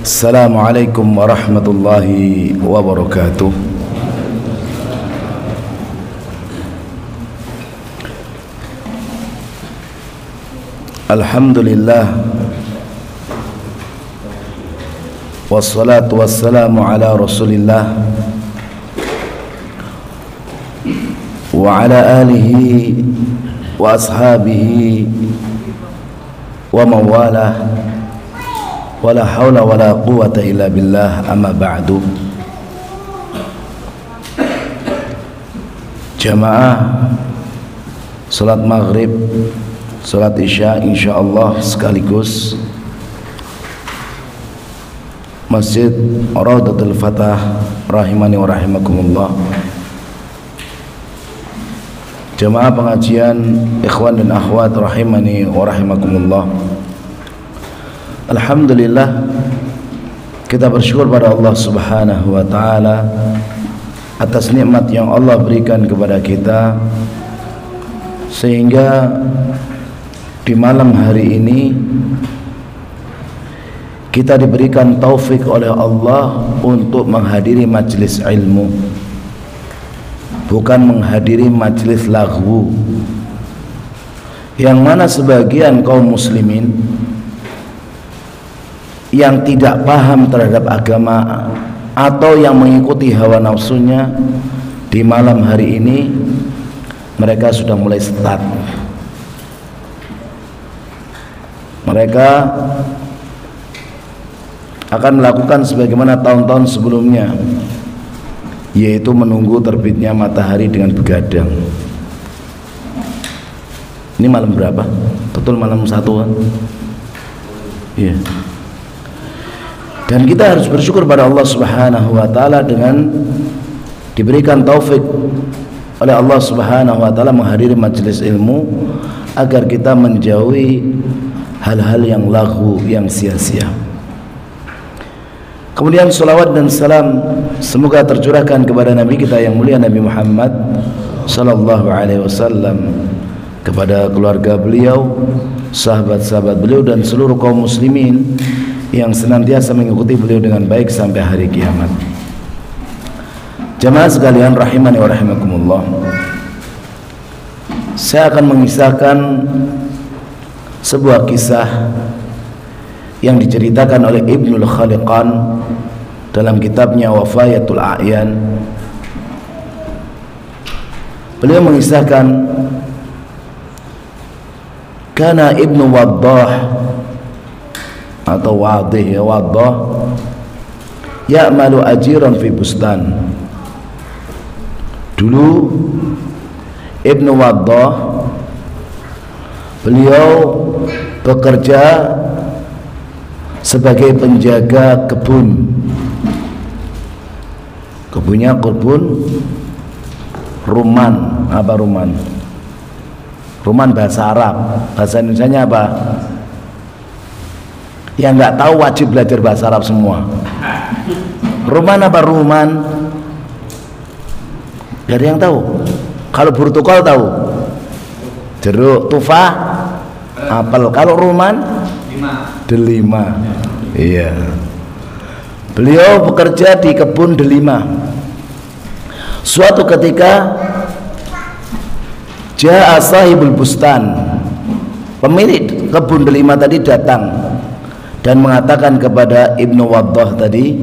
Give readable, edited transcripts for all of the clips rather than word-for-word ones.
Assalamualaikum warahmatullahi wabarakatuh. Alhamdulillah, wassalatu wassalamu ala Rasulillah wa ala alihi wa ashabihi wa mawalah, wala hawla wala quwwata illa billah, amma ba'du. Jamaah salat maghrib, salat isya insyaallah sekaligus Masjid Raudatul Fatah rahimani wa rahimakumullah. Jamaah pengajian ikhwan dan akhwat rahimani wa rahimakumullah. Alhamdulillah, kita bersyukur pada Allah Subhanahu wa taala atas nikmat yang Allah berikan kepada kita, sehingga di malam hari ini kita diberikan taufik oleh Allah untuk menghadiri majelis ilmu, bukan menghadiri majelis laghu, yang mana sebagian kaum muslimin yang tidak paham terhadap agama atau yang mengikuti hawa nafsunya, di malam hari ini mereka sudah mulai start. Mereka akan melakukan sebagaimana tahun-tahun sebelumnya, yaitu menunggu terbitnya matahari dengan begadang. Ini malam berapa? Betul malam 1 kan? Iya. Dan kita harus bersyukur pada Allah Subhanahu wa taala dengan diberikan taufik oleh Allah Subhanahu wa taala menghadiri majelis ilmu, agar kita menjauhi hal-hal yang laghu, yang sia-sia. Kemudian salawat dan salam semoga tercurahkan kepada Nabi kita yang mulia, Nabi Muhammad sallallahu alaihi wasallam, kepada keluarga beliau, sahabat-sahabat beliau, dan seluruh kaum muslimin yang senantiasa mengikuti beliau dengan baik sampai hari kiamat. Jamaah sekalian rahimani wa rahimakumullah, saya akan mengisahkan sebuah kisah yang diceritakan oleh Ibnul Khaliqan dalam kitabnya Wafayatul A'yan. Beliau mengisahkan, kana Ibnu Waddah atau Wadih, ya Waddah, ya'malu ajiran fi bustan. Dulu Ibnu Waddah beliau bekerja sebagai penjaga kebun. Kebunnya kebun rumman. Apa rumman? Rumman bahasa Arab, bahasa Indonesianya apa? Yang nggak tahu wajib belajar bahasa Arab semua. Rumman apa rumman? Gak ada yang tahu. Kalau burtukol tahu, jeruk, tufah, apel. Kalau rumman, delima. Iya. Beliau bekerja di kebun delima. Suatu ketika ja'a sahibul bustan, pemilik kebun delima tadi datang dan mengatakan kepada Ibnu Waddah tadi.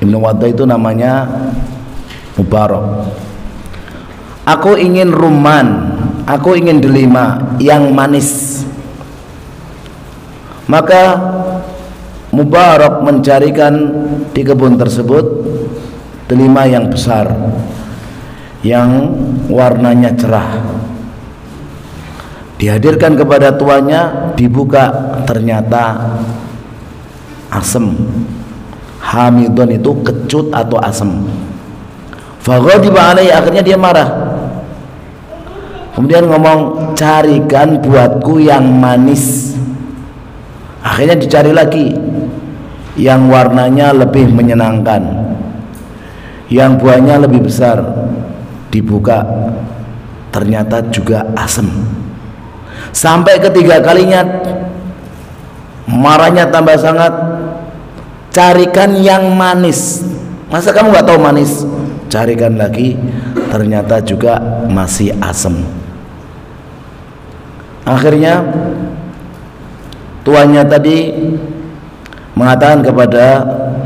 Ibnu Waddah itu namanya Mubarak. Aku ingin rumman, aku ingin delima yang manis. Maka Mubarak mencarikan di kebun tersebut delima yang besar, yang warnanya cerah. Dihadirkan kepada tuannya, dibuka, ternyata asem. Hamidun itu kecut atau asem. Faghadiba alaihi, akhirnya dia marah. Kemudian ngomong, carikan buatku yang manis. Akhirnya dicari lagi yang warnanya lebih menyenangkan, yang buahnya lebih besar. Dibuka, ternyata juga asem. Sampai ketiga kalinya marahnya tambah sangat. carikan yang manis. Masa kamu nggak tahu manis? Carikan lagi, ternyata juga masih asam. Akhirnya tuannya tadi mengatakan kepada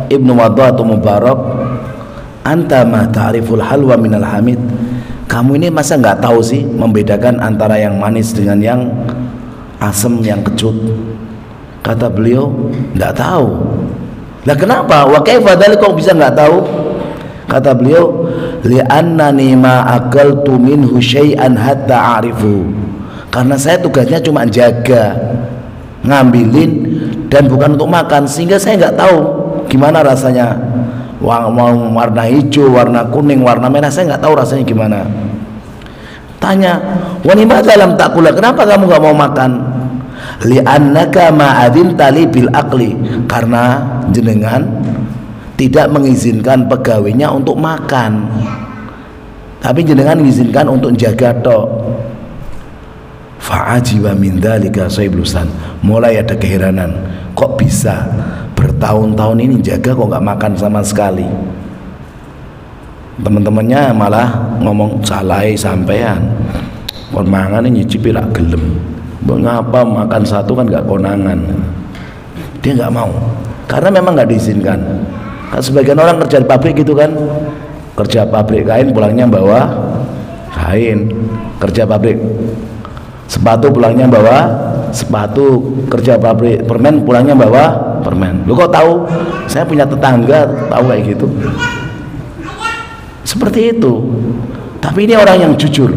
Ibnu Waddah atau Mubarak, anta ma ta'riful halwa minal hamid. Kamu ini masa nggak tahu sih membedakan antara yang manis dengan yang asam, yang kecut? Kata beliau, nggak tahu. Lah kenapa? Wa kaifa dzalik, kok bisa nggak tahu? Kata beliau, li'annani ma akaltu minhu syai'an hatta a'rifu. Karena saya tugasnya cuma jaga, ngambilin, dan bukan untuk makan, sehingga saya nggak tahu gimana rasanya. Mau warna hijau, warna kuning, warna merah, saya nggak tahu rasanya gimana. Tanya, wanima dalam takula, kenapa kamu nggak mau makan? Li'annaka ma'adzinta li bil aqli, karena jenengan tidak mengizinkan pegawainya untuk makan, tapi jenengan mengizinkan untuk jaga tok. Fa'ajiba min dzalika saiblusan, mulai ada keheranan, kok bisa bertahun-tahun ini jaga kok nggak makan sama sekali. Teman-temannya malah ngomong, salai sampean kon mangan ini nyicipi rak gelem, mengapa makan satu kan nggak konangan. Dia nggak mau karena memang nggak diizinkan. Kan sebagian orang kerja di pabrik gitu kan, kerja pabrik kain pulangnya bawa kain, kerja pabrik sepatu pulangnya bawa sepatu, kerja pabrik permen pulangnya bawa permen. Lu kok tahu? Saya punya tetangga tahu kayak gitu. Seperti itu. Tapi ini orang yang jujur.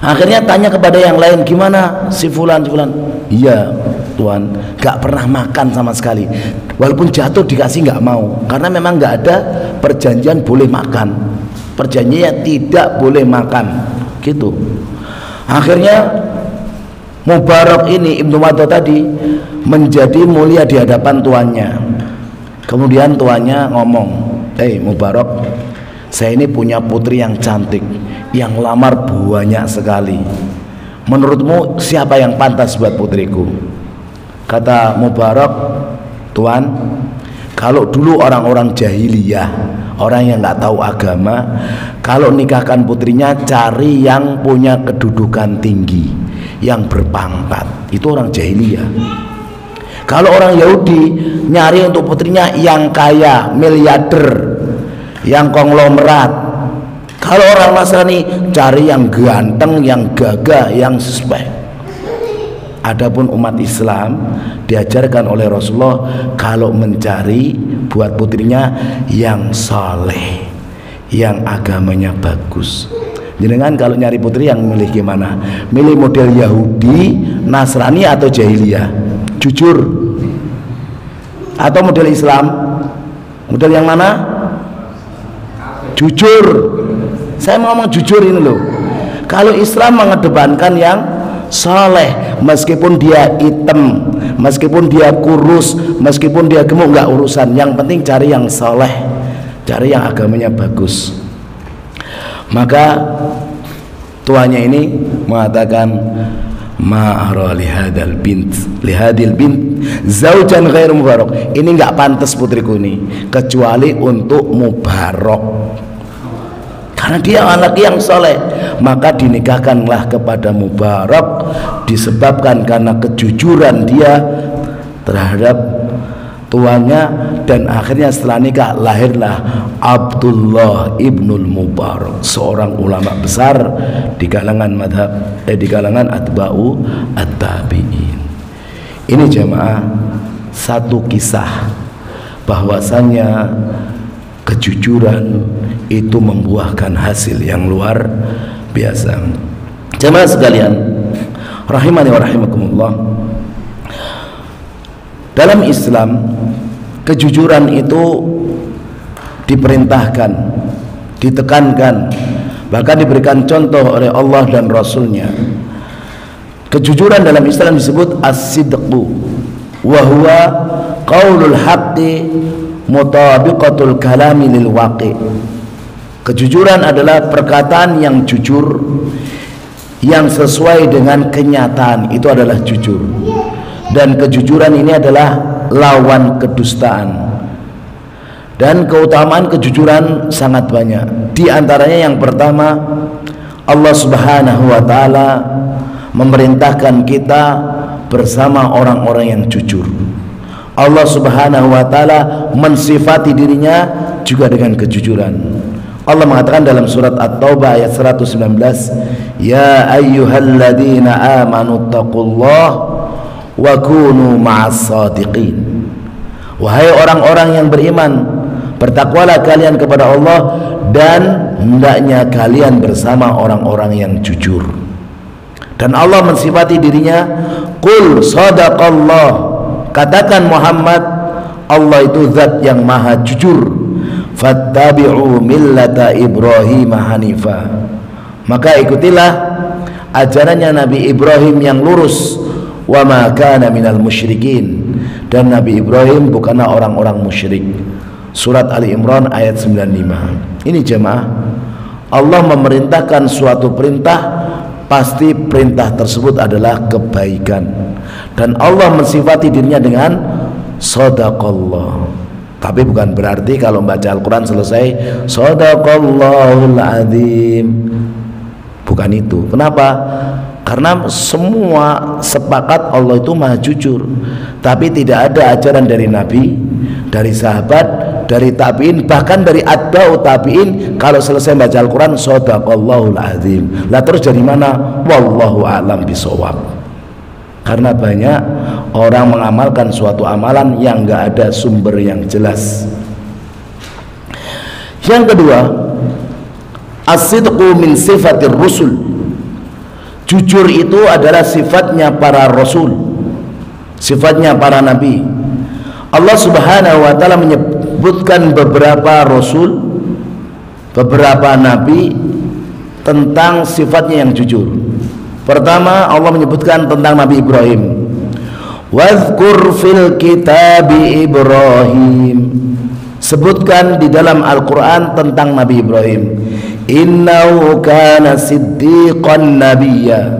Akhirnya tanya kepada yang lain, gimana si fulan? Iya Tuan, gak pernah makan sama sekali. Walaupun jatuh dikasih gak mau, karena memang gak ada perjanjian boleh makan. Perjanjiannya tidak boleh makan gitu. Akhirnya Mubarak ini, Ibnu Waddah tadi, menjadi mulia di hadapan tuannya. Kemudian tuannya ngomong, Mubarak, saya ini punya putri yang cantik, yang lamar banyak sekali. Menurutmu siapa yang pantas buat putriku? Kata Mubarak, Tuan, kalau dulu orang-orang jahiliyah, orang yang nggak tahu agama, kalau nikahkan putrinya cari yang punya kedudukan tinggi, yang berpangkat, itu orang jahiliyah. Kalau orang Yahudi nyari untuk putrinya yang kaya, miliarder, yang konglomerat. Kalau orang Nasrani cari yang ganteng, yang gagah, yang suspek. Adapun umat Islam diajarkan oleh Rasulullah kalau mencari buat putrinya yang soleh, yang agamanya bagus. Jenengan kalau nyari putri yang milih gimana? Milih model Yahudi, Nasrani atau jahiliyah? Jujur. Atau model Islam? Model yang mana? Jujur. Saya mau ngomong jujur ini loh. Kalau Islam mengedepankan yang soleh, meskipun dia hitam, meskipun dia kurus, meskipun dia gemuk, nggak urusan. Yang penting cari yang soleh, cari yang agamanya bagus. Maka tuanya ini mengatakan, ma'ara lihadil bint zaujan ghairu mubarak. Ini nggak pantas putriku ini, kecuali untuk Mubarak, karena dia anak yang soleh. Maka dinikahkanlah kepada Mubarak, disebabkan karena kejujuran dia terhadap tuannya. Dan akhirnya setelah nikah lahirlah Abdullah ibnul Mubarak, seorang ulama besar di kalangan madhab, di kalangan atba'u at-tabi'in. Ini jamaah satu kisah bahwasanya kejujuran itu membuahkan hasil yang luar biasa. Jamaah sekalian rahimani wa rahimakumullah, dalam Islam kejujuran itu diperintahkan, ditekankan, bahkan diberikan contoh oleh Allah dan Rasulnya. Kejujuran dalam Islam disebut as-sidqu, wa huwa qaulul haqqi mutabiqatul kalami lil waqi. Kejujuran adalah perkataan yang jujur, yang sesuai dengan kenyataan, itu adalah jujur. Dan kejujuran ini adalah lawan kedustaan. Dan keutamaan kejujuran sangat banyak. Di antaranya yang pertama, Allah Subhanahu wa taala memerintahkan kita bersama orang-orang yang jujur. Allah Subhanahu wa taala mensifati dirinya juga dengan kejujuran. Allah mengatakan dalam surat At-Taubah ayat 119, "Ya ayyuhalladzina amanu taqullaha wa kunu ma'as shadiqin." Wahai orang-orang yang beriman, bertakwalah kalian kepada Allah dan hendaknya kalian bersama orang-orang yang jujur. Dan Allah mensifati dirinya, "Qul sadaqallah." Katakan Muhammad, Allah itu zat yang maha jujur. Fattabi'u millata Ibrahim hanifa. Maka ikutilah ajarannya Nabi Ibrahim yang lurus. Wa ma kana minal musyrikin. Dan Nabi Ibrahim bukanlah orang-orang musyrik. Surat Ali Imran ayat 95. Ini jemaah, Allah memerintahkan suatu perintah, pasti perintah tersebut adalah kebaikan. Dan Allah mensifati dirinya dengan Shadaqallah. Tapi bukan berarti kalau membaca Al-Quran selesai Shadaqallahul Azim. Bukan itu. Kenapa? Karena semua sepakat Allah itu maha jujur. Tapi tidak ada ajaran dari Nabi, dari sahabat, dari tabi'in, bahkan dari atba'u tabi'in kalau selesai baca Al-Quran Shadaqallahul Azim. Lah terus dari mana? Wallahu a'lam bishawab. Karena banyak orang mengamalkan suatu amalan yang enggak ada sumber yang jelas. Yang kedua, as-sidqu min sifatir rusul. Jujur itu adalah sifatnya para rasul, sifatnya para nabi. Allah Subhanahu wa taala menyebutkan beberapa rasul, beberapa nabi tentang sifatnya yang jujur. Pertama, Allah menyebutkan tentang Nabi Ibrahim. Wadhkur fil kitabi Ibrahim. Sebutkan di dalam Al-Quran tentang Nabi Ibrahim. Innahu kana siddiqan nabiyya.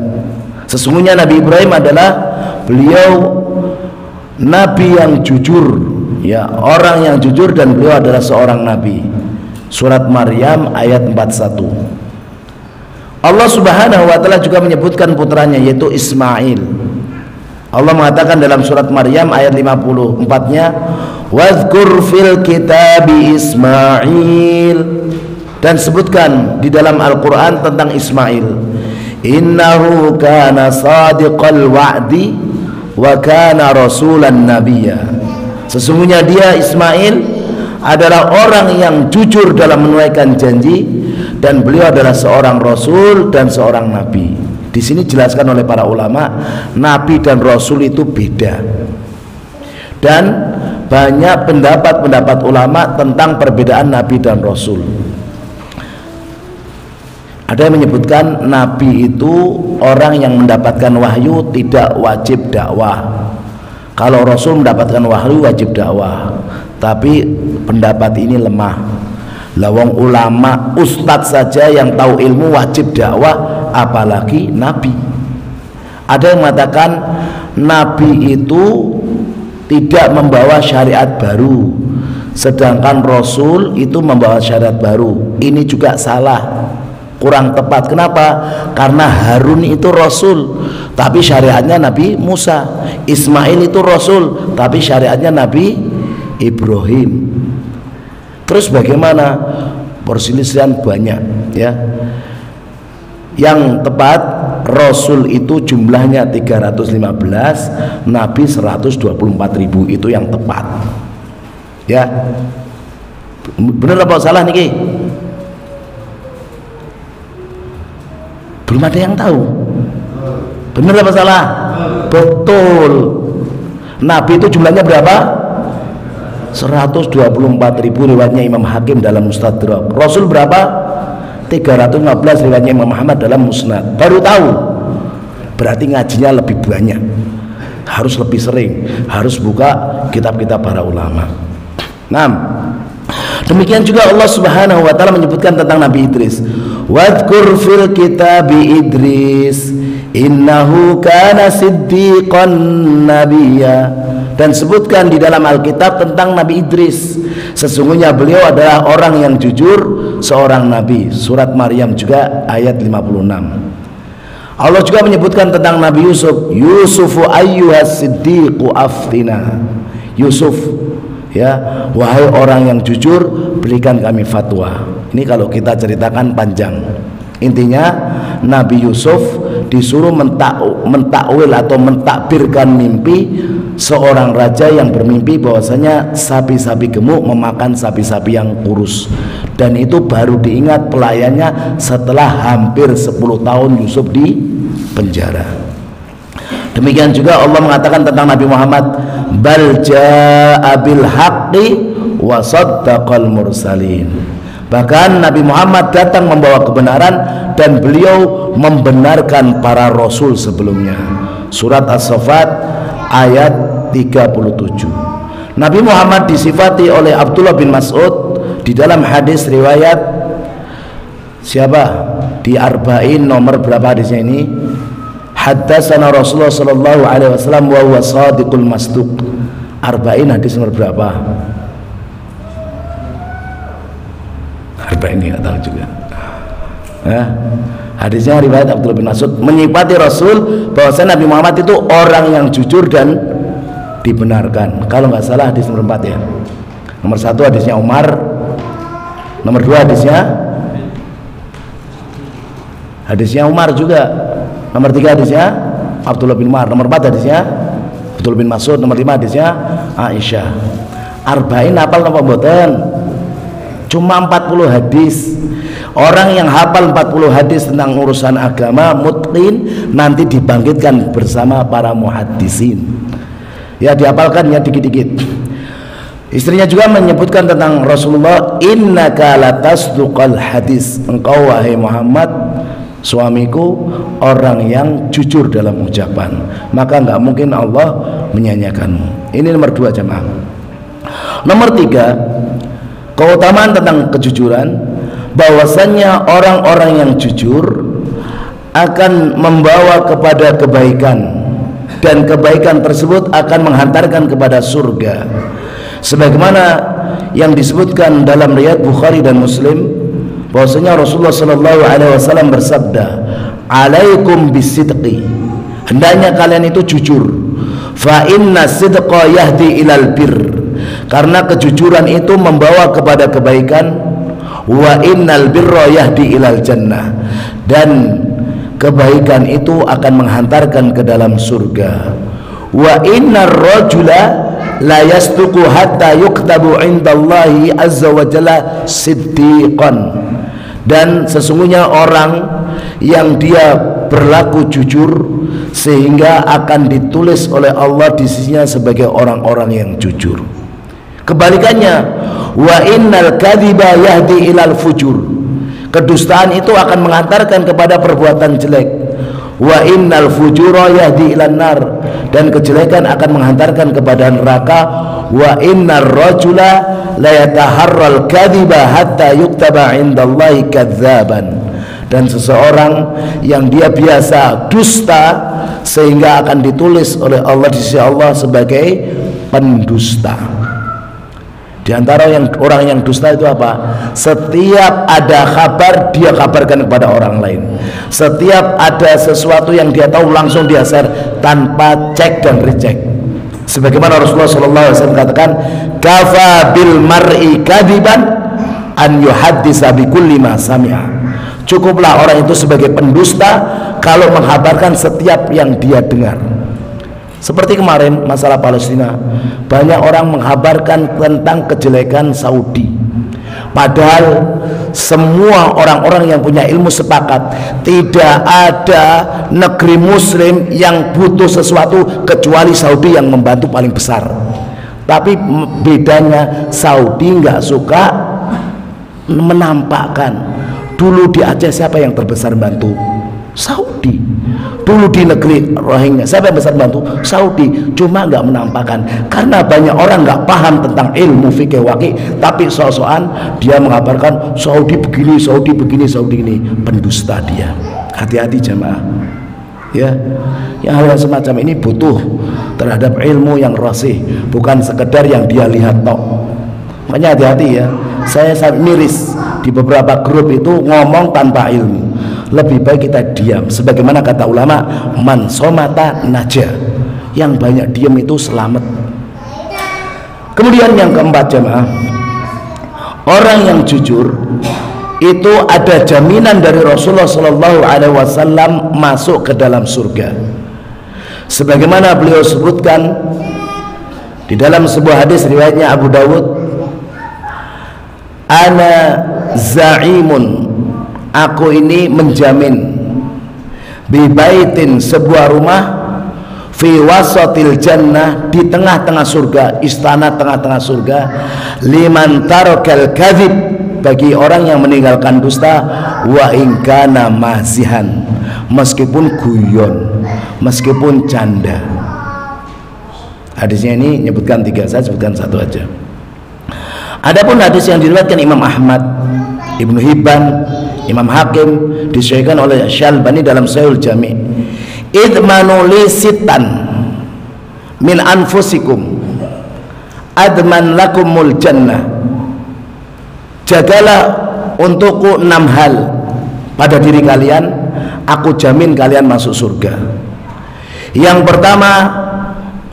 Sesungguhnya Nabi Ibrahim adalah beliau nabi yang jujur, ya, orang yang jujur, dan beliau adalah seorang nabi. Surat Maryam ayat 41. Allah Subhanahu wa taala juga menyebutkan putranya yaitu Ismail. Allah mengatakan dalam surat Maryam ayat 54-nya, "Wadhkur fil kitabi Ismail." Dan sebutkan di dalam Al-Qur'an tentang Ismail. Innahu kana sadiqal wa'di wa kana rasulan nabiyya. Sesungguhnya dia Ismail adalah orang yang jujur dalam menunaikan janji, dan beliau adalah seorang rasul dan seorang nabi. Di sini dijelaskan oleh para ulama, nabi dan rasul itu beda. Dan banyak pendapat-pendapat ulama tentang perbedaan nabi dan rasul. Ada yang menyebutkan nabi itu orang yang mendapatkan wahyu, tidak wajib dakwah. Kalau rasul mendapatkan wahyu wajib dakwah. Tapi pendapat ini lemah. Lawang ulama, ustadz saja yang tahu ilmu wajib dakwah, apalagi nabi. Ada yang mengatakan nabi itu tidak membawa syariat baru, sedangkan rasul itu membawa syariat baru. Ini juga salah, kurang tepat. Kenapa? Karena Harun itu rasul, tapi syariatnya Nabi Musa. Ismail itu rasul, tapi syariatnya Nabi Ibrahim. Terus bagaimana? Perselisihan banyak, ya. Yang tepat, rasul itu jumlahnya 315, nabi 124.000, itu yang tepat. Ya. Benar apa salah niki? Belum ada yang tahu. Benar apa salah? Betul. Nabi itu jumlahnya berapa? 124.000 riwayatnya Imam Hakim dalam Mustadrak. Rasul berapa? 315 riwayatnya Imam Muhammad dalam Musnad. Baru tahu. Berarti ngajinya lebih banyak, harus lebih sering, harus buka kitab-kitab para ulama. Nah, demikian juga Allah Subhanahu wa taala menyebutkan tentang Nabi Idris. Wadhkur fil kitabi Idris innahu kana siddiqan nabiyya. Dan sebutkan di dalam Alkitab tentang Nabi Idris, sesungguhnya beliau adalah orang yang jujur, seorang nabi. Surat Maryam juga ayat 56. Allah juga menyebutkan tentang Nabi Yusuf, Yusufu ayyuhas siddiqu aftina. Yusuf, ya, wahai orang yang jujur, berikan kami fatwa. Ini kalau kita ceritakan panjang. Intinya Nabi Yusuf disuruh mentakwil atau mentakbirkan mimpi seorang raja yang bermimpi bahwasanya sapi-sapi gemuk memakan sapi-sapi yang kurus, dan itu baru diingat pelayannya setelah hampir 10 tahun Yusuf di penjara. Demikian juga Allah mengatakan tentang Nabi Muhammad, bal jaa bil haqqi wa saddaqal mursalin. Bahkan Nabi Muhammad datang membawa kebenaran dan beliau membenarkan para rasul sebelumnya. Surat As-Saffat ayat 37. Nabi Muhammad disifati oleh Abdullah bin Mas'ud di dalam hadis riwayat siapa? Di Arba'in nomor berapa hadisnya ini? Haddatsana Rasulullah sallallahu alaihi wasallam wa huwa shadiqul masduq. Arba'in hadis nomor berapa? Arba'in enggak tahu juga. Hadisnya riwayat Abdullah bin Mas'ud menyifati Rasul bahwasanya Nabi Muhammad itu orang yang jujur dan dibenarkan. Kalau nggak salah hadis nomor 4 ya. Nomor 1 hadisnya Umar, nomor 2 hadisnya Umar juga, nomor 3 hadisnya Abdullah bin Umar, nomor 4 hadisnya Abdullah bin Mas'ud, nomor 5 hadisnya Aisyah. Arba'in hafal napa mboten? Cuma 40 hadis. Orang yang hafal 40 hadis tentang urusan agama mutqin nanti dibangkitkan bersama para muhaddisin. Ya, dihafalkan ya dikit-dikit. Istrinya juga menyebutkan tentang Rasulullah, innaka latasduqal hadis. Engkau wahai Muhammad, suamiku, orang yang jujur dalam ucapan, maka nggak mungkin Allah menyanyiakanmu. Ini nomor 2 jamaah. Nomor 3, keutamaan tentang kejujuran, bahwasannya orang-orang yang jujur akan membawa kepada kebaikan, dan kebaikan tersebut akan menghantarkan kepada surga, sebagaimana yang disebutkan dalam riwayat Bukhari dan Muslim bahwasanya Rasulullah sallallahu alaihi wasallam bersabda, alaikum bisidqi, hendaknya kalian itu jujur, fa inna sidqa yahdi ilal bir, karena kejujuran itu membawa kepada kebaikan, wa innal birra yahdi ilal jannah, dan kebaikan itu akan menghantarkan ke dalam surga. Wa innar rajula la yasduqu hatta yuktabu indallahi azza wa jalla siddiqan, dan sesungguhnya orang yang dia berlaku jujur sehingga akan ditulis oleh Allah di sisinya sebagai orang-orang yang jujur. Kebalikannya, wa innal kadhiba yahdi ilal fujur, kedustaan itu akan mengantarkan kepada perbuatan jelek. Wa innal fujura yahdi ilan nar, dan kejelekan akan menghantarkan kepada neraka. Wa innar rajula la yataharral kadhiba hatta yuktaba indallahi kadzaban, dan seseorang yang dia biasa dusta sehingga akan ditulis oleh Allah di sisi Allah sebagai pendusta. Di antara orang yang dusta itu apa? Setiap ada kabar dia kabarkan kepada orang lain. Setiap ada sesuatu yang dia tahu langsung dia share tanpa cek dan recheck. Sebagaimana Rasulullah SAW katakan, kafa bil mar'i kadiban an yuhaddisa bi kulli ma sami'a. Cukuplah orang itu sebagai pendusta kalau menghabarkan setiap yang dia dengar. Seperti kemarin masalah Palestina, banyak orang menghabarkan tentang kejelekan Saudi, padahal semua orang-orang yang punya ilmu sepakat tidak ada negeri muslim yang butuh sesuatu kecuali Saudi yang membantu paling besar. Tapi bedanya Saudi nggak suka menampakkan. Dulu di Aceh siapa yang terbesar bantu? Saudi. Dulu di negeri Rohingya siapa yang besar bantu? Saudi. Cuma nggak menampakkan karena banyak orang nggak paham tentang ilmu fikih waqi, tapi sok-sokan dia mengabarkan Saudi begini, Saudi begini, Saudi ini. Pendusta dia. Hati-hati jamaah. Ya, yang hal semacam ini butuh terhadap ilmu yang rasih, bukan sekedar yang dia lihat tok. Makanya hati-hati ya. Saya miris di beberapa grup itu ngomong tanpa ilmu. Lebih baik kita diam. Sebagaimana kata ulama, man somata naja. Yang banyak diam itu selamat. Kemudian yang keempat jemaah, orang yang jujur itu ada jaminan dari Rasulullah Shallallahu Alaihi Wasallam masuk ke dalam surga. Sebagaimana beliau sebutkan di dalam sebuah hadis riwayatnya Abu Dawud, ana za'imun, aku ini menjamin, bibaitin, sebuah rumah, fi wasatil jannah, di tengah-tengah surga, istana tengah-tengah surga, liman tarakal kadzib, bagi orang yang meninggalkan dusta, wa ingkana mazihan, meskipun guyon, meskipun canda. Hadisnya ini menyebutkan tiga, saya sebutkan satu aja. Adapun hadis yang diriwayatkan Imam Ahmad, Ibnu Hibban, Imam Hakim, disahihkan oleh Syalbani dalam Sahihul Jami', idmanu li sitan min anfusikum adman lakumul jannah, jagalah untukku 6 hal pada diri kalian, aku jamin kalian masuk surga. Yang pertama,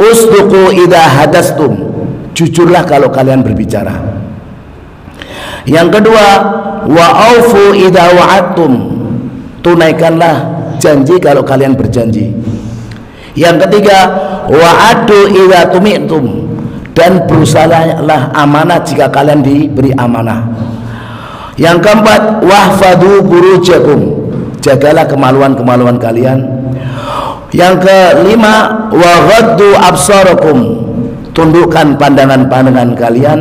usduqu idza hadastum, jujurlah kalau kalian berbicara. Yang kedua, wa aufu idza wa'adtum, tunaikanlah janji kalau kalian berjanji. Yang ketiga, wa'adu idza tumi'tum, dan berusahalah amanah jika kalian diberi amanah. Yang keempat, wahfadu burujakum, jagalah kemaluan-kemaluan kalian. Yang kelima, waghaddu absarakum, tundukkan pandangan-pandangan kalian.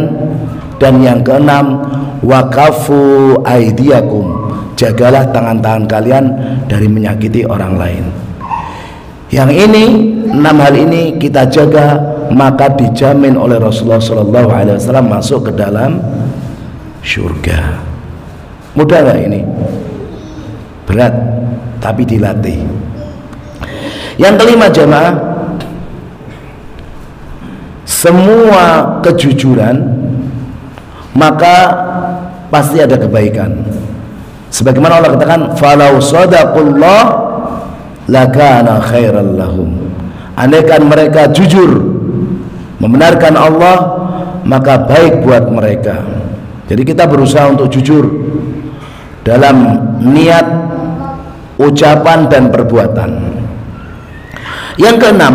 Dan yang keenam, wakafu aidiakum, jagalah tangan-tangan kalian dari menyakiti orang lain. Yang ini, 6 hal ini kita jaga, maka dijamin oleh Rasulullah SAW masuk ke dalam surga. Mudah gak ini? Berat, tapi dilatih. Yang kelima jemaah, semua kejujuran maka pasti ada kebaikan. Sebagaimana Allah katakan, falau sadaqullah lakana khairal lahum, andaikan mereka jujur membenarkan Allah, maka baik buat mereka. Jadi kita berusaha untuk jujur dalam niat, ucapan dan perbuatan. Yang keenam,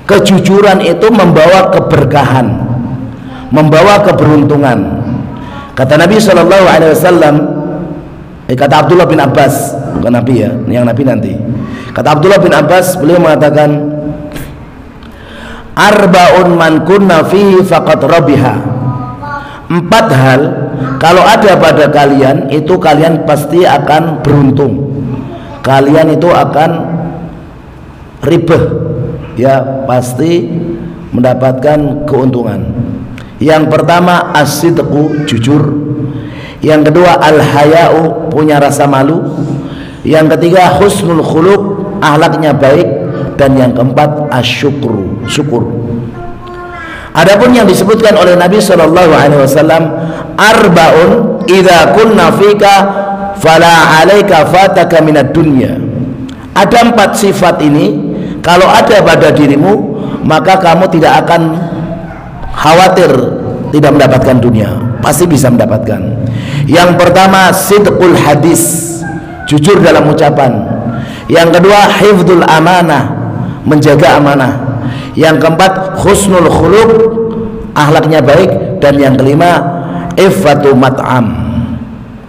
kejujuran itu membawa keberkahan, membawa keberuntungan. Kata Nabi SAW, kata Abdullah bin Abbas, bukan Nabi ya, yang Nabi nanti. Kata Abdullah bin Abbas, beliau mengatakan, arba'un man kunna fihi faqad rabiha, 4 hal kalau ada pada kalian itu kalian pasti akan beruntung, kalian itu akan ribah, ya pasti mendapatkan keuntungan. Yang pertama as-sidqu, jujur. Yang kedua al-haya'u, punya rasa malu. Yang ketiga husnul khuluq, akhlaknya baik. Dan yang keempat asyukru, syukur. Adapun yang disebutkan oleh Nabi SAW, arba'un idza kunna fika fala 'alaika fataka minad dunya. Ada 4 sifat ini, kalau ada pada dirimu maka kamu tidak akan khawatir tidak mendapatkan dunia, pasti bisa mendapatkan. Yang pertama sidqul hadis, jujur dalam ucapan. Yang kedua hifdzul amanah, menjaga amanah. Yang keempat husnul khuluq, akhlaknya baik. Dan yang kelima iffatu mat'am.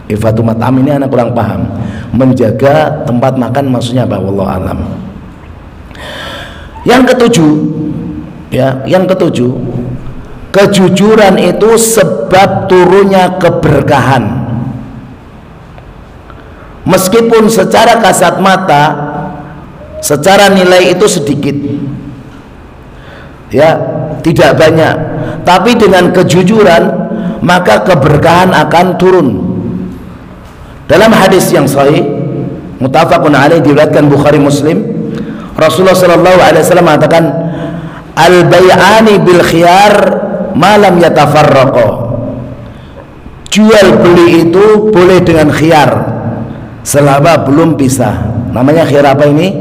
Iffatu mat'am ini anak kurang paham, menjaga tempat makan maksudnya apa, wallahu alam. Yang ketujuh, ya, yang ketujuh, kejujuran itu sebab turunnya keberkahan. Meskipun secara kasat mata, secara nilai itu sedikit, ya, tidak banyak, tapi dengan kejujuran maka keberkahan akan turun. Dalam hadis yang sahih muttafaqun alaih, diriwayatkan Bukhari Muslim. Rasulullah sallallahu alaihi wasallam mengatakan, al-bai'ani bil khiyar ma lam yatafarraqa. Jual beli itu boleh dengan khiyar selama belum pisah. Namanya khiyar apa ini?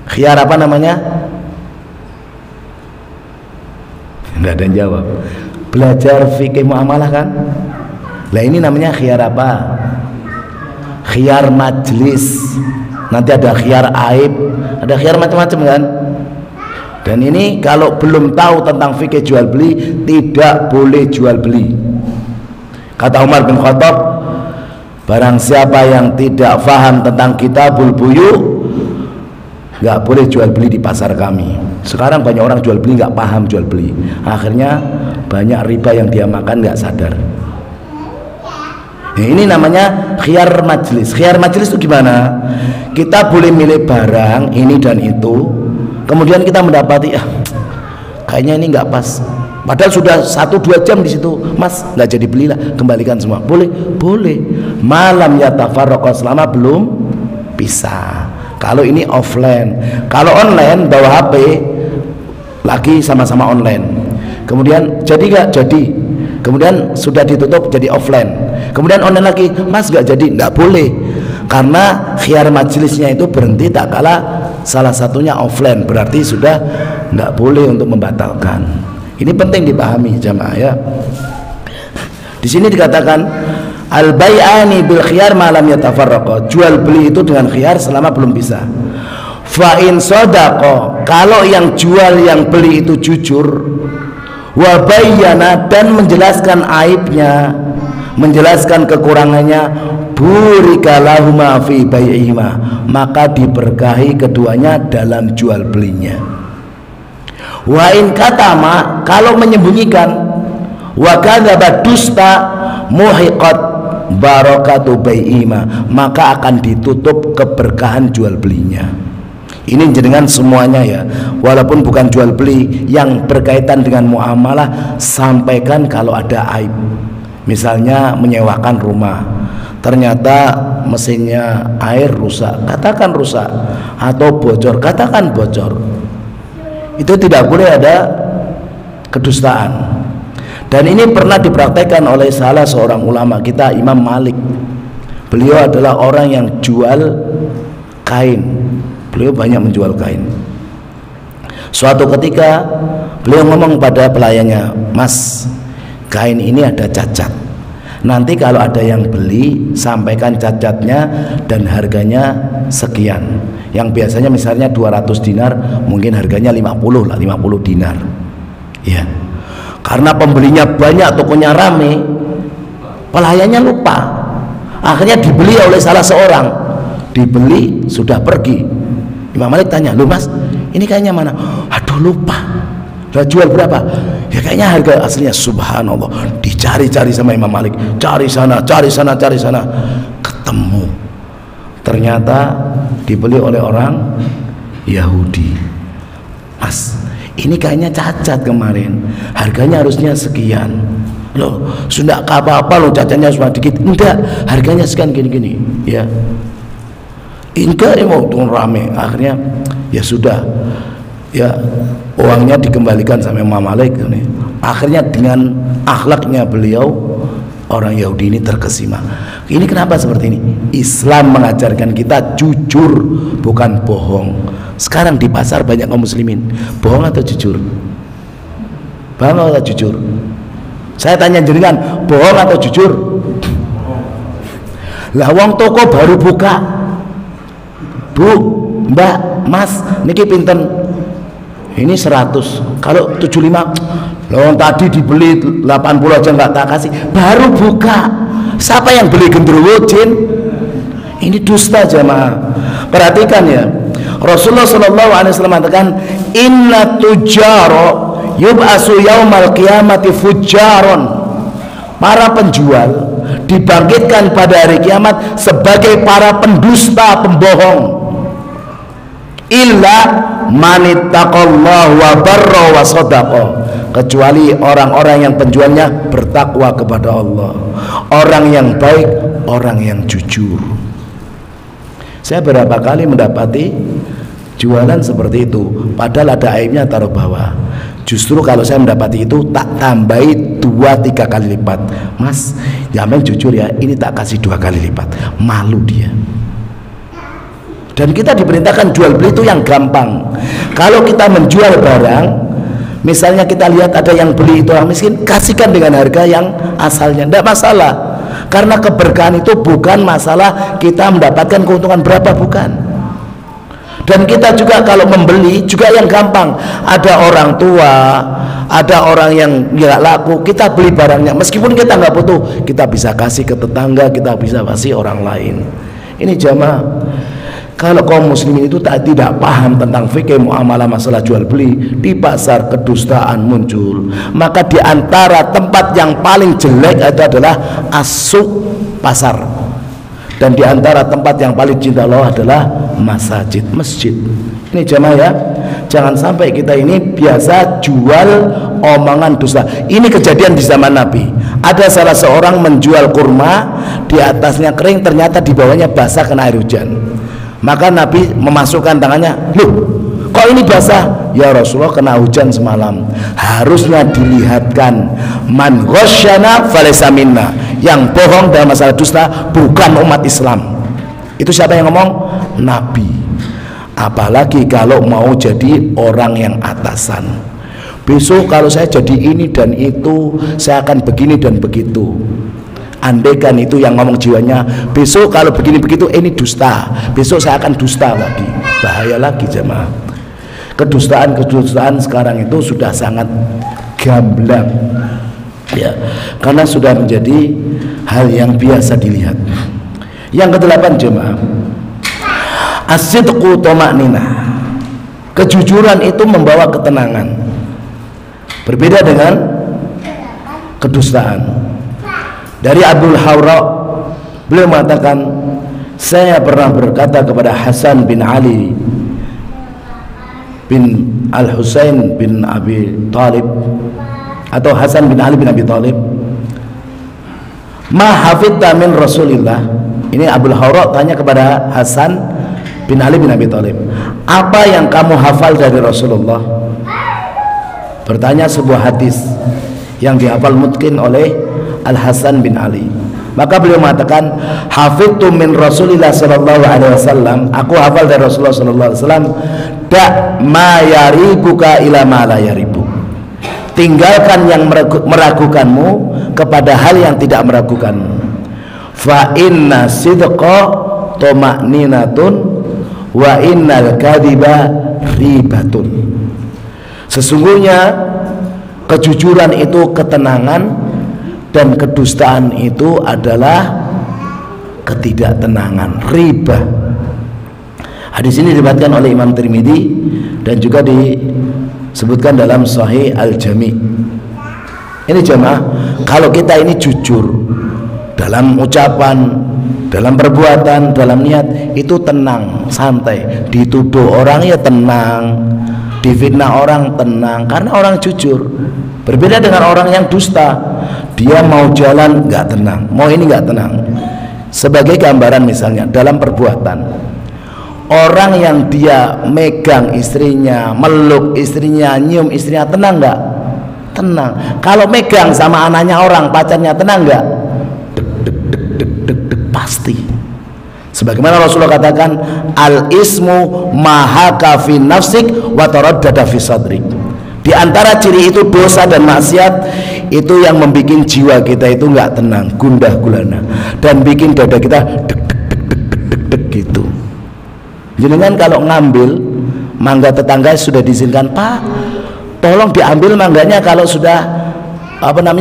Khiyar apa namanya? Enggak ada yang jawab. Belajar fikih muamalah kan? Lah ini namanya khiyar apa? Khiyar majlis. Nanti ada khiyar aib, ada khiyar macam-macam kan? Dan ini kalau belum tahu tentang fikih jual beli, tidak boleh jual beli. Kata Umar bin Khattab, barang siapa yang tidak faham tentang kitabul buyu, nggak boleh jual beli di pasar kami. Sekarang banyak orang jual beli nggak paham jual beli, akhirnya banyak riba yang dia makan nggak sadar. Nah, ini namanya khiyar majlis. Khiyar majlis itu gimana? Kita boleh milih barang ini dan itu, kemudian kita mendapati kayaknya ini nggak pas. Padahal sudah 1-2 jam di situ, Mas, nggak jadi belilah, kembalikan semua. Boleh, boleh. Malam yatafarraqa, selama belum pisah. Kalau ini offline. Kalau online bawa HP lagi sama-sama online. Kemudian jadi nggak jadi. Kemudian sudah ditutup jadi offline. Kemudian online lagi, Mas nggak jadi, nggak boleh. Karena khiyar majelisnya itu berhenti tak kala salah satunya offline, berarti sudah nggak boleh untuk membatalkan. Ini penting dipahami jamaah ya. Di sini dikatakan al-bai'ani bil khiyar ma lam yatafarraqa. Jual beli itu dengan khiyar selama belum bisa. Fa in sadaqa, kalau yang jual yang beli itu jujur, wa bayyana, dan menjelaskan aibnya, menjelaskan kekurangannya, burika lahuma fi bai'ihima, maka diberkahi keduanya dalam jual belinya. Wa in katama, kalau menyembunyikan, wa kadzaba, dusta, muhiqat barakatu bai'ihima, maka akan ditutup keberkahan jual belinya. Ini jenengan semuanya ya, walaupun bukan jual beli yang berkaitan dengan muamalah, sampaikan kalau ada aib. Misalnya menyewakan rumah, ternyata mesinnya air rusak, katakan rusak, atau bocor, katakan bocor. Itu tidak boleh ada kedustaan. Dan ini pernah dipraktekkan oleh salah seorang ulama kita, Imam Malik. Beliau adalah orang yang jual kain. Beliau banyak menjual kain. Suatu ketika beliau ngomong pada pelayannya, Mas, kain ini ada cacat. Nanti kalau ada yang beli, sampaikan cacatnya dan harganya sekian. Yang biasanya misalnya 200 dinar, mungkin harganya 50 lah, 50 dinar. Ya. Karena pembelinya banyak, tokonya rame, pelayannya lupa. Akhirnya dibeli oleh salah seorang. Dibeli, sudah pergi. Imam Malik tanya, "Loh Mas, ini kayaknya mana?" "Aduh, lupa." "Lah jual berapa?" "Ya kayaknya harga aslinya." Subhanallah, dicari-cari sama Imam Malik, cari sana, cari sana, cari sana, ketemu. Ternyata dibeli oleh orang Yahudi. "Mas, ini kayaknya cacat kemarin, harganya harusnya sekian." "Loh, sudah apa-apa loh, cacatnya cuma dikit." "Enggak, harganya sekian gini-gini." Ya, enggak, mau rame. Akhirnya ya sudah, ya uangnya dikembalikan sama Imam Malik. Akhirnya dengan akhlaknya beliau, orang Yahudi ini terkesima. Ini kenapa seperti ini? Islam mengajarkan kita jujur, bukan bohong. Sekarang di pasar banyak kaum muslimin, bohong atau jujur? Bohong atau jujur? Saya tanya jenengan, bohong atau jujur? Lah wong toko baru buka, "Bu, Mbak, Mas, niki pinten?" "Ini 100. Kalau 75, loh tadi dibeli 80 aja nggak tak kasih." Baru buka. Siapa yang beli gendruwo, jin? Ini dusta jemaah. Perhatikan ya. Rasulullah SAW mengatakan, "Inna tujaro yub'asu yaumal qiyamati fujjaron." Para penjual dibangkitkan pada hari kiamat sebagai para pendusta, pembohong. Illa manittaqallahu wa barra wa sadaqa, kecuali orang-orang yang penjualnya bertakwa kepada Allah, orang yang baik, orang yang jujur. Saya berapa kali mendapati jualan seperti itu, padahal ada aibnya taruh bawah. Justru kalau saya mendapati itu tak tambahi 2-3 kali lipat. Mas, Jamil jujur ya, ini tak kasih 2 kali lipat. Malu dia. Dan kita diperintahkan jual beli itu yang gampang. Kalau kita menjual barang, misalnya kita lihat ada yang beli itu orang miskin, kasihkan dengan harga yang asalnya, tidak masalah. Karena keberkahan itu bukan masalah kita mendapatkan keuntungan berapa, bukan. Dan kita juga kalau membeli juga yang gampang. Ada orang tua, ada orang yang nggak laku, kita beli barangnya, meskipun kita nggak butuh, kita bisa kasih ke tetangga, kita bisa kasih orang lain. Ini jamaah, kalau kaum muslimin itu tidak paham tentang fikih muamalah masalah jual beli, di pasar kedustaan muncul. Maka di antara tempat yang paling jelek itu adalah asuk pasar. Dan di antara tempat yang paling cinta Allah adalah masjid. Ini jamaah ya, jangan sampai kita ini biasa jual omongan dusta. Ini kejadian di zaman Nabi. Ada salah seorang menjual kurma, di atasnya kering, ternyata di bawahnya basah kena air hujan. Maka Nabi memasukkan tangannya, loh kok ini basah? Ya Rasulullah, kena hujan semalam. Harusnya dilihatkan, man ghasyana falaysa minna. Yang bohong dalam masalah dusta bukan umat Islam. Itu siapa yang ngomong? Nabi. Apalagi kalau mau jadi orang yang atasan. Besok kalau saya jadi ini dan itu, saya akan begini dan begitu. Andaikan itu yang ngomong jiwanya, besok kalau begini begitu, ini dusta. Besok saya akan dusta lagi. Bahaya lagi jemaah. Kedustaan sekarang itu sudah sangat gamblang. Ya, karena sudah menjadi hal yang biasa dilihat. Yang ke-8 jemaah, as-sidqu tama'ninah. Kejujuran itu membawa ketenangan. Berbeda dengan kedustaan. Dari Abdul Hawra, beliau mengatakan, saya pernah berkata kepada Hasan bin Ali bin Al-Husain bin Abi Talib, atau Hasan bin Ali bin Abi Talib, ma hafidta min Rasulillah. Ini Abdul Hawra tanya kepada Hasan bin Ali bin Abi Talib, apa yang kamu hafal dari Rasulullah? Bertanya sebuah hadis yang dihafal mungkin oleh Al-Hasan bin Ali. Maka beliau mengatakan, hafidtu min Rasulillah sallallahu alaihi wasallam, aku hafal dari Rasulullah sallallahu alaihi wasallam, da ma yaribuka ila ma la yaribu. Tinggalkan yang meragukanmu kepada hal yang tidak meragukanmu. Fa inna sidqa tama'ninatun wa innal kadhiba ribatun. Sesungguhnya kejujuran itu ketenangan, dan kedustaan itu adalah ketidaktenangan, riba. Hadis ini diriwayatkan oleh Imam Tirmidzi dan juga disebutkan dalam Sahih Al-Jami'. Ini jemaah, kalau kita ini jujur dalam ucapan, dalam perbuatan, dalam niat, itu tenang, santai. Dituduh orang ya tenang, difitnah orang tenang, karena orang jujur. Berbeda dengan orang yang dusta, dia mau jalan nggak tenang, mau ini nggak tenang. Sebagai gambaran misalnya dalam perbuatan, orang yang dia megang istrinya, meluk istrinya, nyium istrinya, tenang nggak? Tenang. Kalau megang sama anaknya orang, pacarnya, tenang nggak? Deg, pasti. Sebagaimana Rasulullah katakan, al ismu mahaka fi nafsik wa taraddada fi sadrik. Di antara ciri itu dosa dan maksiat itu yang membuat jiwa kita itu nggak tenang, gundah gulana, dan bikin dada kita deg gitu. Jenengan kalau ngambil mangga tetangga sudah diizinkan, Pak, tolong diambil mangganya kalau sudah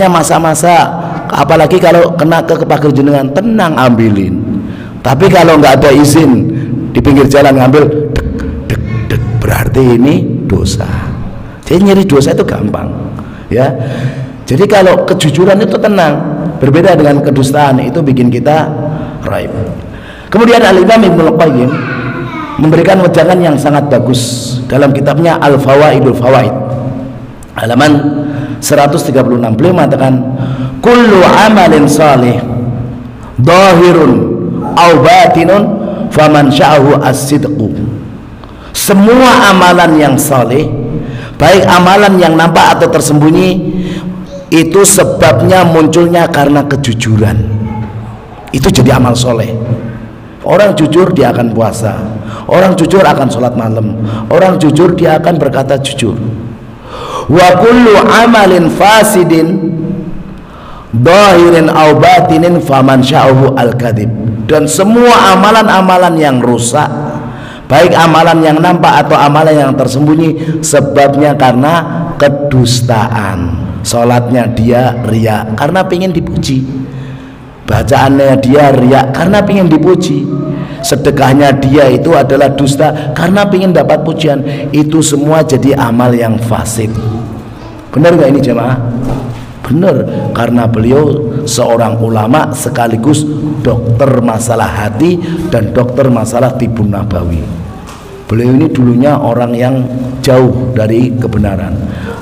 masa-masa, apalagi kalau kena ke pagar jenengan, tenang ambilin. Tapi kalau nggak ada izin di pinggir jalan ngambil, deg berarti ini dosa. Jadi nyari dosa itu gampang, ya. Jadi kalau kejujuran itu tenang, berbeda dengan kedustaan, itu bikin kita raib. Kemudian Al-Imam Ibnu Qayyim memberikan wejangan yang sangat bagus dalam kitabnya Al-Fawaidul Fawaid, halaman 136. Beliau mengatakan, kullu amalin salih dhahirun aw batinun faman sya'ahu as-sidqu. Semua amalan yang saleh, baik amalan yang nampak atau tersembunyi, itu sebabnya munculnya karena kejujuran. Itu jadi amal soleh. Orang jujur dia akan puasa, orang jujur akan sholat malam, orang jujur dia akan berkata jujur. Wa kullu amalin fasidin dhahirin aw batinin faman sya'ahu al-kadhib. Dan semua amalan-amalan yang rusak, baik amalan yang nampak atau amalan yang tersembunyi, sebabnya karena kedustaan. Sholatnya dia riya karena pengen dipuji, bacaannya dia riya karena pengen dipuji, sedekahnya dia itu adalah dusta karena pengen dapat pujian. Itu semua jadi amal yang fasid. Benar gak ini jemaah? Benar, karena beliau seorang ulama sekaligus dokter masalah hati dan dokter masalah tibun nabawi. Beliau ini dulunya orang yang jauh dari kebenaran,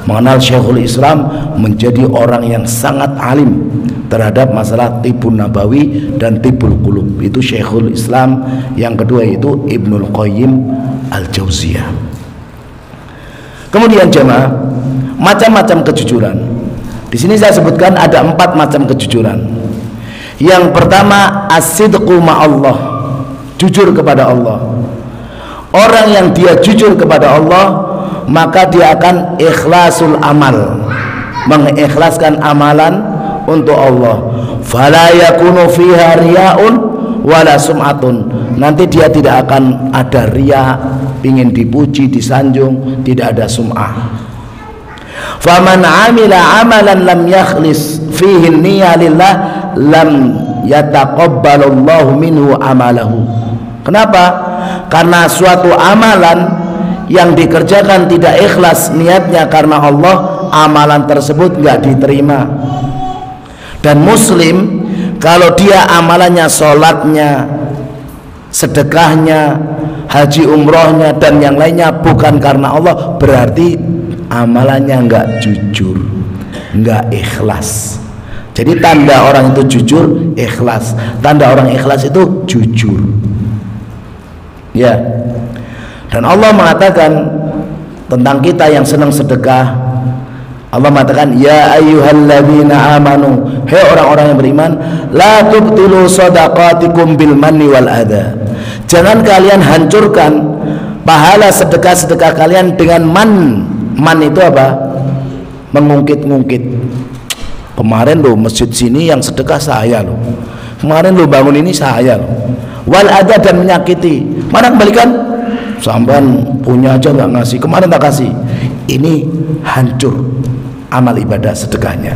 mengenal Syekhul Islam, menjadi orang yang sangat alim terhadap masalah tibun nabawi dan tibul qulub. Itu Syekhul Islam. Yang kedua itu Ibnul Qayyim Al-Jauziyah. Kemudian jemaah, macam-macam kejujuran. Di sini saya sebutkan ada 4 macam kejujuran. Yang pertama, as-sidqu ma'allah, jujur kepada Allah. Orang yang dia jujur kepada Allah, maka dia akan ikhlasul amal, mengikhlaskan amalan untuk Allah. Fala yakunu fiha riya'un wala sum'atun. Nanti dia tidak akan ada riya, ingin dipuji, disanjung, tidak ada sum'ah. Faman amila amalan lam yakhlis fihi niyyah lillah lam yataqabbalullahu minhu amalahu. Kenapa? Karena suatu amalan yang dikerjakan tidak ikhlas niatnya karena Allah, amalan tersebut nggak diterima. Dan muslim kalau dia amalannya, sholatnya, sedekahnya, haji umrohnya dan yang lainnya bukan karena Allah, berarti amalannya nggak jujur, nggak ikhlas. Jadi tanda orang itu jujur, ikhlas. Tanda orang ikhlas itu jujur. Ya. Dan Allah mengatakan tentang kita yang senang sedekah, Allah mengatakan, ya ayyuhalladzina amanu, hei orang-orang yang beriman, la tubtilu shadaqatikum bil manni wal adha. Jangan kalian hancurkan pahala sedekah-sedekah kalian dengan man. Man itu apa? Mengungkit-ungkit. Kemarin lo masjid sini yang sedekah saya lo, kemarin lo bangun ini saya lo. Wal adha, dan menyakiti. Mana kembalikan? Sampan punya aja nggak ngasih, kemarin tak kasih. Ini hancur amal ibadah sedekahnya.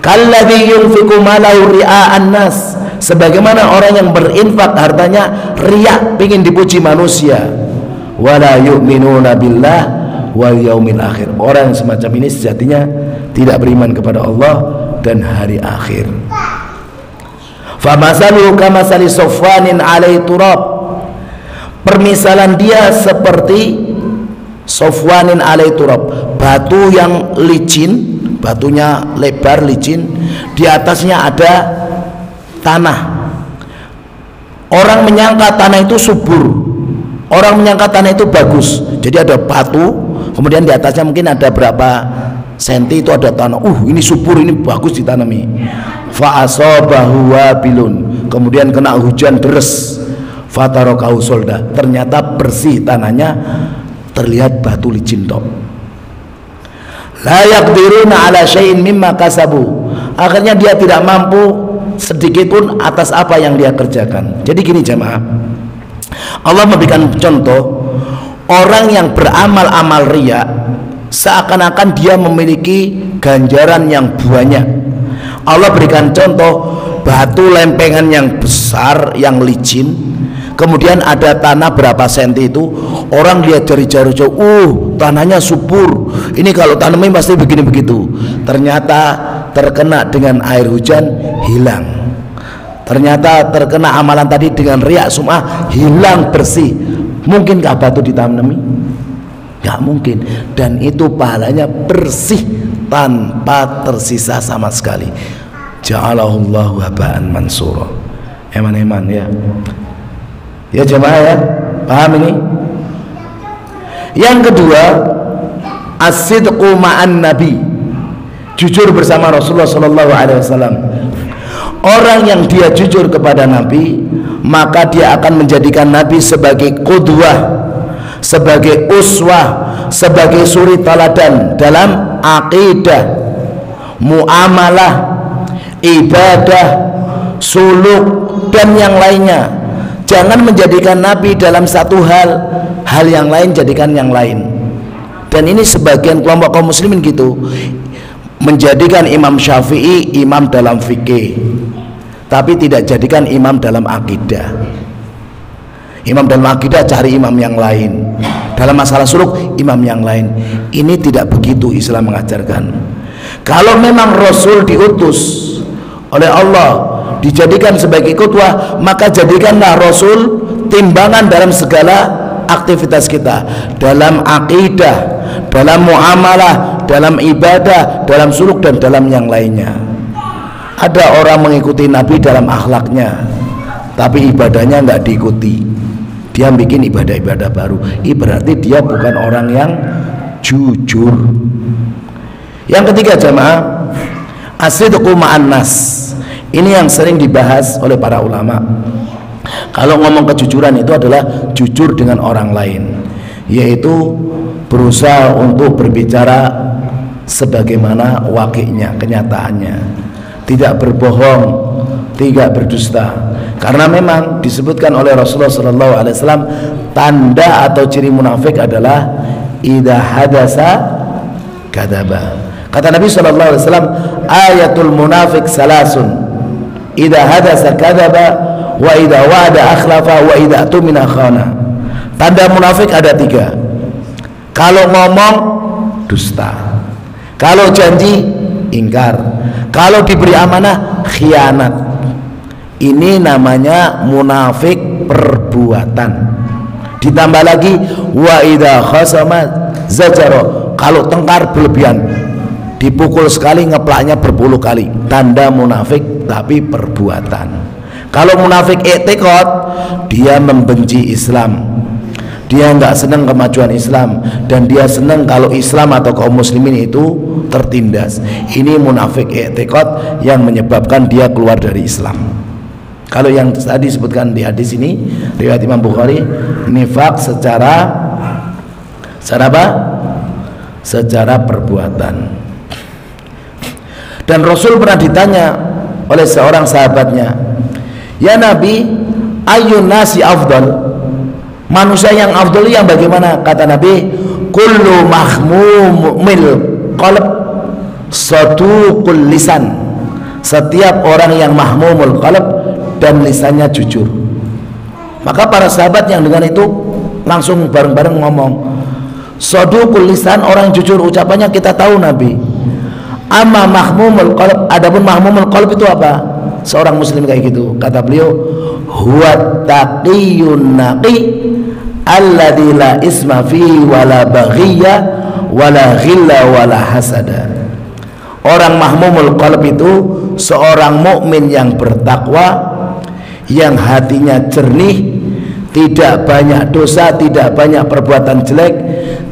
Kalladzi yunfiqu malahu ria'an nas, sebagaimana orang yang berinfak hartanya riya, ingin dipuji manusia. Wala yu'minuna billah wal yaumil akhir. Orang semacam ini sejatinya tidak beriman kepada Allah dan hari akhir. Famasaluhu kamasali sofwanin alai turab. Permisalan dia seperti sofwanin alai turab, batu yang licin, batunya lebar licin, di atasnya ada tanah. Orang menyangka tanah itu subur, orang menyangka tanah itu bagus. Jadi ada batu, kemudian di atasnya mungkin ada berapa senti itu ada tanah. Ini subur, ini bagus ditanami. Fa asabahu wabilun, kemudian kena hujan deras. Fatarakahu solda, ternyata bersih tanahnya, terlihat batu licin tok. La yaqdiruna ala syai'in mimma kasabu, akhirnya dia tidak mampu sedikit pun atas apa yang dia kerjakan. Jadi gini jemaah, Allah memberikan contoh orang yang beramal-amal riya seakan-akan dia memiliki ganjaran yang banyak. Allah berikan contoh batu lempengan yang besar, yang licin, kemudian ada tanah berapa senti itu, orang lihat dari jauh-jauh, tanahnya subur, ini kalau tanamnya pasti begini begitu. Ternyata terkena dengan air hujan, hilang. Ternyata terkena amalan tadi dengan riya sum'ah, hilang bersih. Mungkinkah batu ditanami? Gak mungkin. Dan itu pahalanya bersih tanpa tersisa sama sekali. Ja'alahullahu haba'an mansura. Eman-eman ya. Ya jemaah ya, paham ini? Yang kedua, as-sidqu ma'an nabi, jujur bersama Rasulullah sallallahu alaihi wasallam. Orang yang dia jujur kepada Nabi, maka dia akan menjadikan Nabi sebagai qudwah, sebagai uswah, sebagai suri teladan dalam akidah, muamalah, ibadah, suluk dan yang lainnya. Jangan menjadikan Nabi dalam satu hal yang lain jadikan yang lain. Dan ini sebagian kelompok kaum muslimin gitu, menjadikan Imam Syafi'i imam dalam fikih, tapi tidak jadikan imam dalam akidah. Imam dalam akidah cari imam yang lain, dalam masalah suluk imam yang lain. Ini tidak begitu Islam mengajarkan. Kalau memang Rasul diutus oleh Allah dijadikan sebagai qudwah, maka jadikanlah Rasul timbangan dalam segala aktivitas kita, dalam akidah, dalam muamalah, dalam ibadah, dalam suluk dan dalam yang lainnya. Ada orang mengikuti Nabi dalam akhlaknya, tapi ibadahnya nggak diikuti. Dia bikin ibadah-ibadah baru. Ini berarti dia bukan orang yang jujur. Yang ketiga jamaah, as-sidqu ma'an nas. Ini yang sering dibahas oleh para ulama. Kalau ngomong kejujuran itu adalah jujur dengan orang lain, yaitu berusaha untuk berbicara sebagaimana wakilnya, kenyataannya, tidak berbohong, tidak berdusta. Karena memang disebutkan oleh Rasulullah SAW, tanda atau ciri munafik adalah idza hadasa kadzaba. Kata Nabi SAW, ayatul munafik salasun, idza hadasa kadzaba, wa idza wa'ada akhlafa, wa idza atumina khana. Tanda munafik ada 3. Kalau ngomong dusta, kalau janji ingkar, kalau diberi amanah khianat. Ini namanya munafik perbuatan. Ditambah lagi wa idza khasama zajara, kalau tengkar berlebihan, dipukul sekali ngeplaknya berpuluh kali. Tanda munafik tapi perbuatan. Kalau munafik i'tiqad, dia membenci Islam, dia nggak senang kemajuan Islam, dan dia senang kalau Islam atau kaum muslimin itu tertindas. Ini munafik i'tiqad yang menyebabkan dia keluar dari Islam. Kalau yang tadi disebutkan di hadis ini riwayat Imam Bukhari, nifak secara apa? Secara perbuatan. Dan Rasul pernah ditanya oleh seorang sahabatnya, ya Nabi, ayyun nasi afdal, manusia yang afdal yang bagaimana? Kata Nabi, kullu mahmumil qalb saduqul lisan, setiap orang yang mahmumul qalb dan lisannya jujur. Maka para sahabat yang dengan itu langsung bareng-bareng ngomong, saduqul lisan, orang jujur ucapannya kita tahu Nabi. Amma mahmumul qalb, adapun mahmumul qalb itu apa? Seorang muslim kayak gitu. Kata beliau, huwa taqiyun naqi alladzi la isma fihi wala baghiyya wala ghilla wala hasada. Orang mahmumul qalb itu seorang mukmin yang bertakwa, yang hatinya jernih, tidak banyak dosa, tidak banyak perbuatan jelek,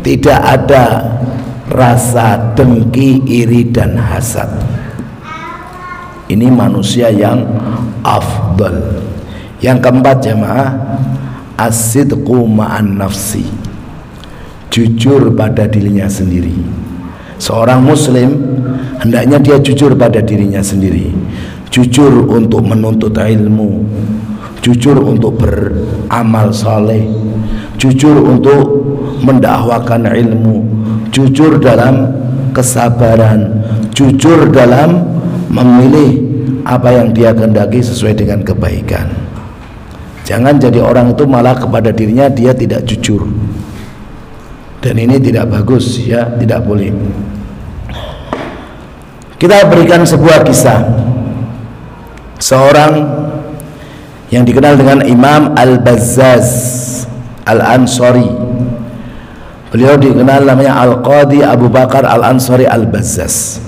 tidak ada rasa dengki, iri dan hasad. Ini manusia yang afdal. Yang keempat jemaah, as-sidqu ma'an nafsi, jujur pada dirinya sendiri. Seorang muslim hendaknya dia jujur pada dirinya sendiri, jujur untuk menuntut ilmu, jujur untuk beramal saleh, jujur untuk mendakwakan ilmu, jujur dalam kesabaran, jujur dalam memilih apa yang dia kehendaki sesuai dengan kebaikan. Jangan jadi orang itu malah kepada dirinya dia tidak jujur, dan ini tidak bagus ya, tidak boleh. Kita berikan sebuah kisah seorang yang dikenal dengan Imam Al-Bazzaz Al-Ansari. Beliau dikenal namanya Al-Qadi Abu Bakar Al-Ansari Al-Bazzaz.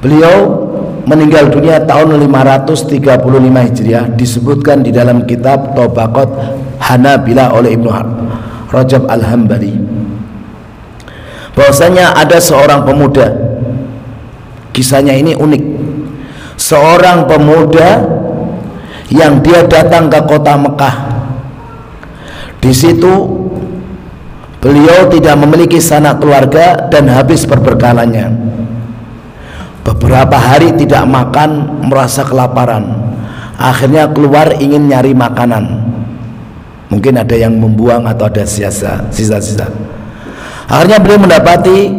Beliau meninggal dunia tahun 535 Hijriah, disebutkan di dalam kitab Tabaqat Hanabila oleh Ibnu Rajab Al-Hambali bahwasanya ada seorang pemuda, kisahnya ini unik. Seorang pemuda yang dia datang ke kota Mekah. Di situ beliau tidak memiliki sanak keluarga dan habis perbekalannya. Beberapa hari tidak makan, merasa kelaparan. Akhirnya keluar ingin nyari makanan. Mungkin ada yang membuang atau ada sisa-sisa. Akhirnya beliau mendapati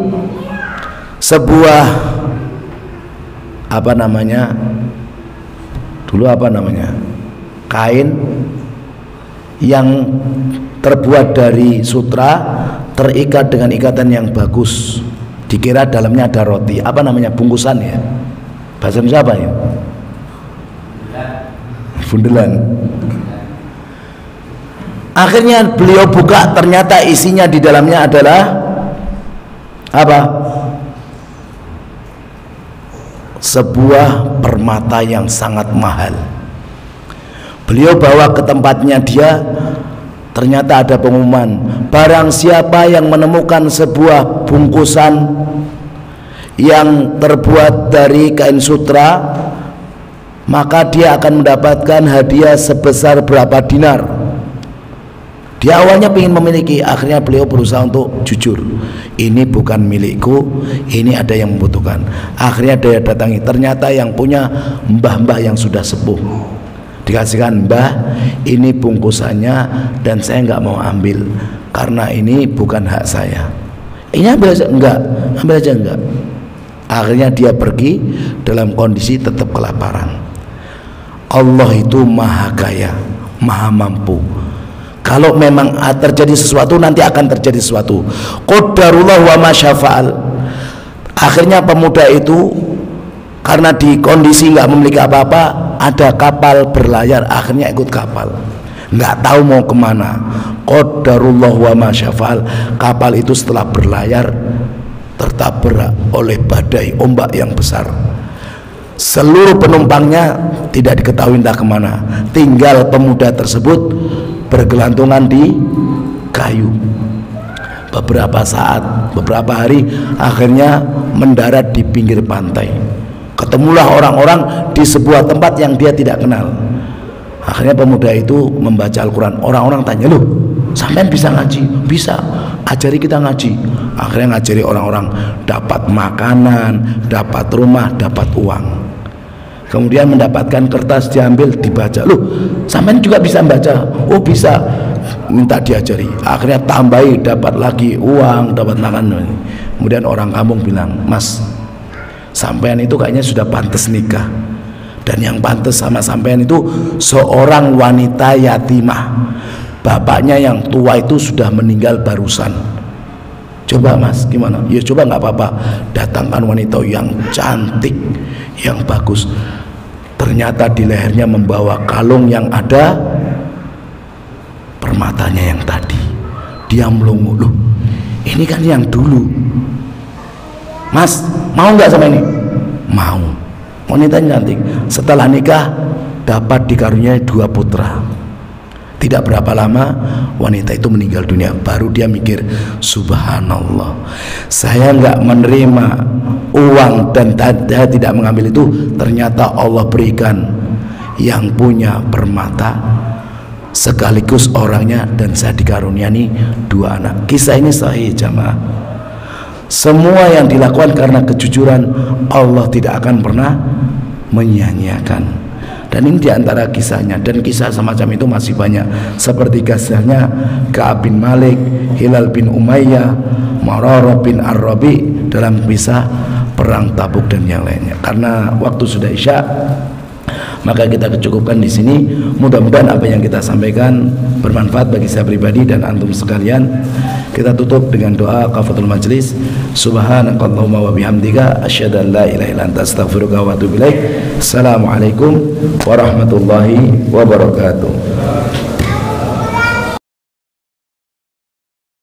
sebuah kain yang terbuat dari sutra, terikat dengan ikatan yang bagus. Dikira dalamnya ada roti, bungkusan ya, bahasa Indonesia apa ya, bundelan. Akhirnya beliau buka, ternyata isinya di dalamnya adalah sebuah permata yang sangat mahal. Beliau bawa ke tempatnya dia, ternyata ada pengumuman, barang siapa yang menemukan sebuah bungkusan yang terbuat dari kain sutra, maka dia akan mendapatkan hadiah sebesar berapa dinar. Dia awalnya ingin memiliki, akhirnya beliau berusaha untuk jujur, ini bukan milikku, ini ada yang membutuhkan. Akhirnya dia datangi, ternyata yang punya mbah-mbah yang sudah sepuh. Dikasihkan, mbah, ini bungkusannya dan saya nggak mau ambil karena ini bukan hak saya. Ini ambil aja, ambil aja enggak. Akhirnya dia pergi dalam kondisi tetap kelaparan. Allah itu maha kaya, maha mampu. Kalau memang terjadi sesuatu, nanti akan terjadi sesuatu. Qadarullah wa ma syafa'al. Akhirnya pemuda itu karena di kondisi nggak memiliki apa-apa, ada kapal berlayar, akhirnya ikut kapal. Nggak tahu mau kemana. Qadarullah wa ma syafa'al. Kapal itu setelah berlayar tertabrak oleh badai ombak yang besar. Seluruh penumpangnya tidak diketahui entah kemana. Tinggal pemuda tersebut bergelantungan di kayu. Beberapa saat, beberapa hari, akhirnya mendarat di pinggir pantai. Ketemulah orang-orang di sebuah tempat yang dia tidak kenal. Akhirnya pemuda itu membaca Al-Quran. Orang-orang tanya, loh, sampean bisa ngaji? Bisa, ajari kita ngaji. Akhirnya ngajari orang-orang, dapat makanan, dapat rumah, dapat uang. Kemudian mendapatkan kertas, diambil, dibaca. Loh, sampean juga bisa baca? Oh bisa, minta diajari. Akhirnya tambahi, dapat lagi uang, dapat makanan. Kemudian orang kampung bilang, mas, sampean itu kayaknya sudah pantas nikah. Dan yang pantas sama sampean itu seorang wanita yatimah. Bapaknya yang tua itu sudah meninggal barusan. Coba mas, gimana? Ya coba, nggak apa-apa. Datangkan wanita yang cantik, yang bagus. Ternyata di lehernya membawa kalung yang ada permatanya yang tadi. Dia melongo, loh, ini kan yang dulu. Mas, mau nggak sama ini? Mau. Wanita cantik. Setelah nikah dapat dikaruniai 2 putra. Tidak berapa lama wanita itu meninggal dunia. Baru dia mikir, subhanallah, saya nggak menerima uang dan saya tidak mengambil itu. Ternyata Allah berikan yang punya permata sekaligus orangnya, dan saya dikaruniai 2 anak. Kisah ini sahih jamaah. Semua yang dilakukan karena kejujuran, Allah tidak akan pernah menyia-nyiakan. Dan ini diantara kisahnya, dan kisah semacam itu masih banyak, seperti kisahnya Ka'ab bin Malik, Hilal bin Umayyah, Mararah bin Ar-Rabi dalam kisah perang Tabuk dan yang lainnya. Karena waktu sudah Isya, maka kita cukupkan di sini. Mudah-mudahan apa yang kita sampaikan bermanfaat bagi saya pribadi dan antum sekalian. Kita tutup dengan doa kafatul majlis. Subhanakallahumma wa bihamdika asyhadu an la ilaha illa anta astaghfiruka wa atubu ilaik. Assalamualaikum warahmatullahi wabarakatuh.